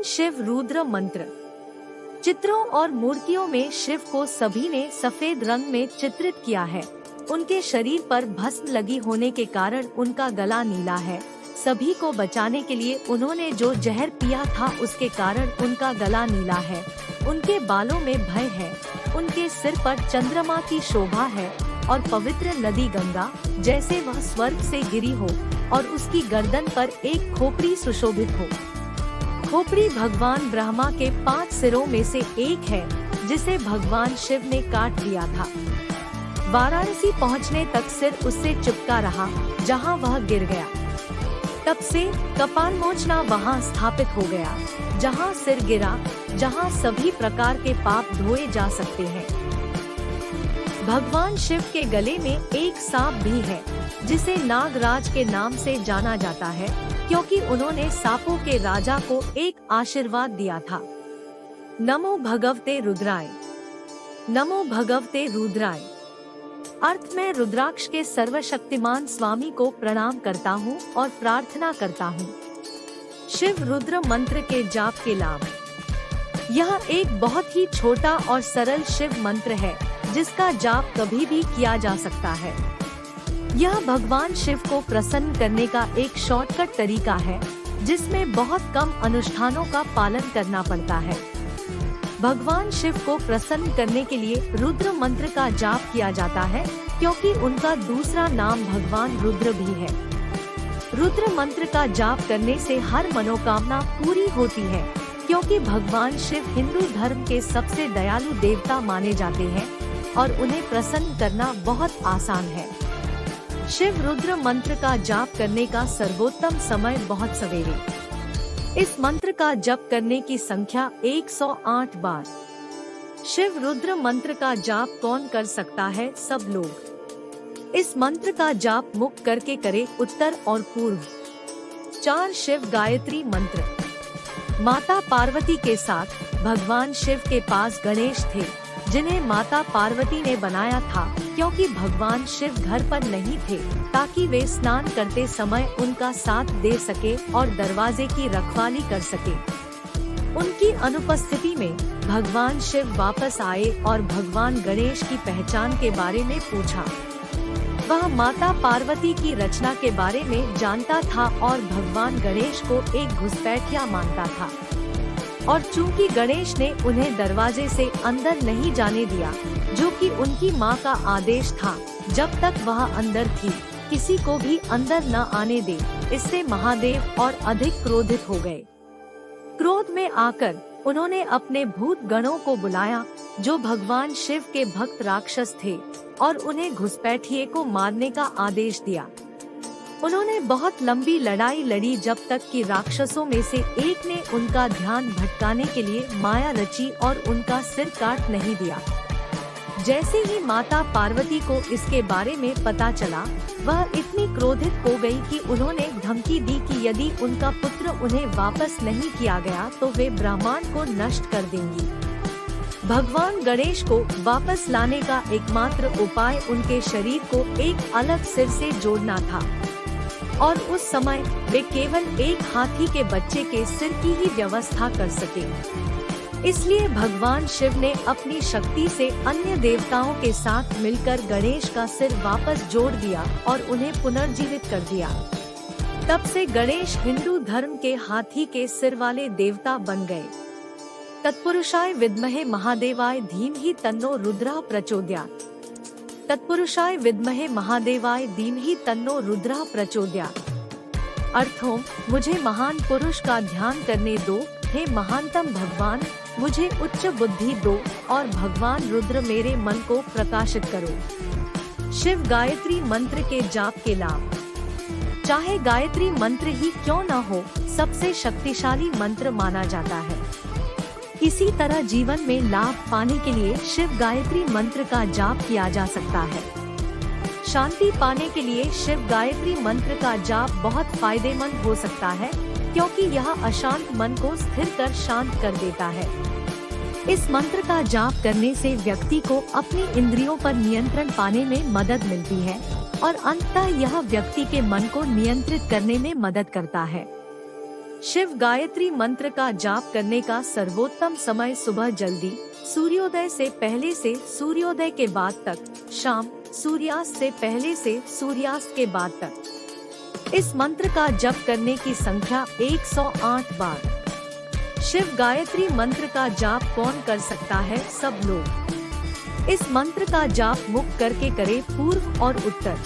शिव रुद्र मंत्र। चित्रों और मूर्तियों में शिव को सभी ने सफेद रंग में चित्रित किया है। उनके शरीर पर भस्म लगी होने के कारण उनका गला नीला है। सभी को बचाने के लिए उन्होंने जो जहर पिया था उसके कारण उनका गला नीला है। उनके बालों में भय है। उनके सिर पर चंद्रमा की शोभा है और पवित्र नदी गंगा जैसे वह स्वर्ग से गिरी हो और उसकी गर्दन पर एक खोपड़ी सुशोभित हो। खोपड़ी भगवान ब्रह्मा के 5 सिरों में से एक है जिसे भगवान शिव ने काट दिया था। वाराणसी पहुंचने तक सिर उससे चिपका रहा जहां वह गिर गया। तब से कपालमोचना वहां स्थापित हो गया जहां सिर गिरा, जहां सभी प्रकार के पाप धोए जा सकते हैं। भगवान शिव के गले में एक सांप भी है जिसे नागराज के नाम से जाना जाता है क्योंकि उन्होंने सांपों के राजा को एक आशीर्वाद दिया था। नमो भगवते रुद्राय। नमो भगवते रुद्राय अर्थ में रुद्राक्ष के सर्वशक्तिमान स्वामी को प्रणाम करता हूँ और प्रार्थना करता हूँ। शिव रुद्र मंत्र के जाप के लाभ। यह एक बहुत ही छोटा और सरल शिव मंत्र है जिसका जाप कभी भी किया जा सकता है। यह भगवान शिव को प्रसन्न करने का एक शॉर्टकट तरीका है जिसमें बहुत कम अनुष्ठानों का पालन करना पड़ता है। भगवान शिव को प्रसन्न करने के लिए रुद्र मंत्र का जाप किया जाता है क्योंकि उनका दूसरा नाम भगवान रुद्र भी है। रुद्र मंत्र का जाप करने से हर मनोकामना पूरी होती है क्योंकि भगवान शिव हिंदू धर्म के सबसे दयालु देवता माने जाते हैं और उन्हें प्रसन्न करना बहुत आसान है। शिव रुद्र मंत्र का जाप करने का सर्वोत्तम समय बहुत सवेरे। इस मंत्र का जप करने की संख्या 108 बार। शिव रुद्र मंत्र का जाप कौन कर सकता है? सब लोग। इस मंत्र का जाप मुख करके करे, उत्तर और पूर्व। 4 शिव गायत्री मंत्र। माता पार्वती के साथ भगवान शिव के पास गणेश थे जिन्हें माता पार्वती ने बनाया था क्योंकि भगवान शिव घर पर नहीं थे ताकि वे स्नान करते समय उनका साथ दे सके और दरवाजे की रखवाली कर सके। उनकी अनुपस्थिति में भगवान शिव वापस आए और भगवान गणेश की पहचान के बारे में पूछा। वह माता पार्वती की रचना के बारे में जानता था और भगवान गणेश को एक घुसपैठिया मानता था और चूंकि गणेश ने उन्हें दरवाजे से अंदर नहीं जाने दिया जो कि उनकी माँ का आदेश था, जब तक वह अंदर थी किसी को भी अंदर न आने दे, इससे महादेव और अधिक क्रोधित हो गए। क्रोध में आकर उन्होंने अपने भूत गणों को बुलाया जो भगवान शिव के भक्त राक्षस थे और उन्हें घुसपैठिए को मारने का आदेश दिया। उन्होंने बहुत लंबी लड़ाई लड़ी जब तक कि राक्षसों में से एक ने उनका ध्यान भटकाने के लिए माया रची और उनका सिर काट नहीं दिया। जैसे ही माता पार्वती को इसके बारे में पता चला, वह इतनी क्रोधित हो गई कि उन्होंने धमकी दी कि यदि उनका पुत्र उन्हें वापस नहीं किया गया तो वे ब्रह्मांड को नष्ट कर देंगी। भगवान गणेश को वापस लाने का एकमात्र उपाय उनके शरीर को एक अलग सिर से जोड़ना था और उस समय वे केवल एक हाथी के बच्चे के सिर की ही व्यवस्था कर सके। इसलिए भगवान शिव ने अपनी शक्ति से अन्य देवताओं के साथ मिलकर गणेश का सिर वापस जोड़ दिया और उन्हें पुनर्जीवित कर दिया। तब से गणेश हिंदू धर्म के हाथी के सिर वाले देवता बन गए। तत्पुरुषाय विद्महे महादेवाय धीमहि तन्नो रुद्रः प्रचोदयात्। तत्पुरुषाय विद्महे महादेवाय धीमहि तन्नो रुद्रः प्रचोदयात्। अर्थों, मुझे महान पुरुष का ध्यान करने दो, हे महानतम भगवान, मुझे उच्च बुद्धि दो और भगवान रुद्र मेरे मन को प्रकाशित करो। शिव गायत्री मंत्र के जाप के लाभ। चाहे गायत्री मंत्र ही क्यों न हो, सबसे शक्तिशाली मंत्र माना जाता है। इसी तरह जीवन में लाभ पाने के लिए शिव गायत्री मंत्र का जाप किया जा सकता है। शांति पाने के लिए शिव गायत्री मंत्र का जाप बहुत फायदेमंद हो सकता है क्योंकि यह अशांत मन को स्थिर कर शांत कर देता है। इस मंत्र का जाप करने से व्यक्ति को अपनी इंद्रियों पर नियंत्रण पाने में मदद मिलती है और अंततः यह व्यक्ति के मन को नियंत्रित करने में मदद करता है। शिव गायत्री मंत्र का जाप करने का सर्वोत्तम समय सुबह जल्दी सूर्योदय से पहले से सूर्योदय के बाद तक, शाम सूर्यास्त से पहले से सूर्यास्त के बाद तक। इस मंत्र का जप करने की संख्या 108 बार। शिव गायत्री मंत्र का जाप कौन कर सकता है? सब लोग। इस मंत्र का जाप मुख करके करें, पूर्व और उत्तर।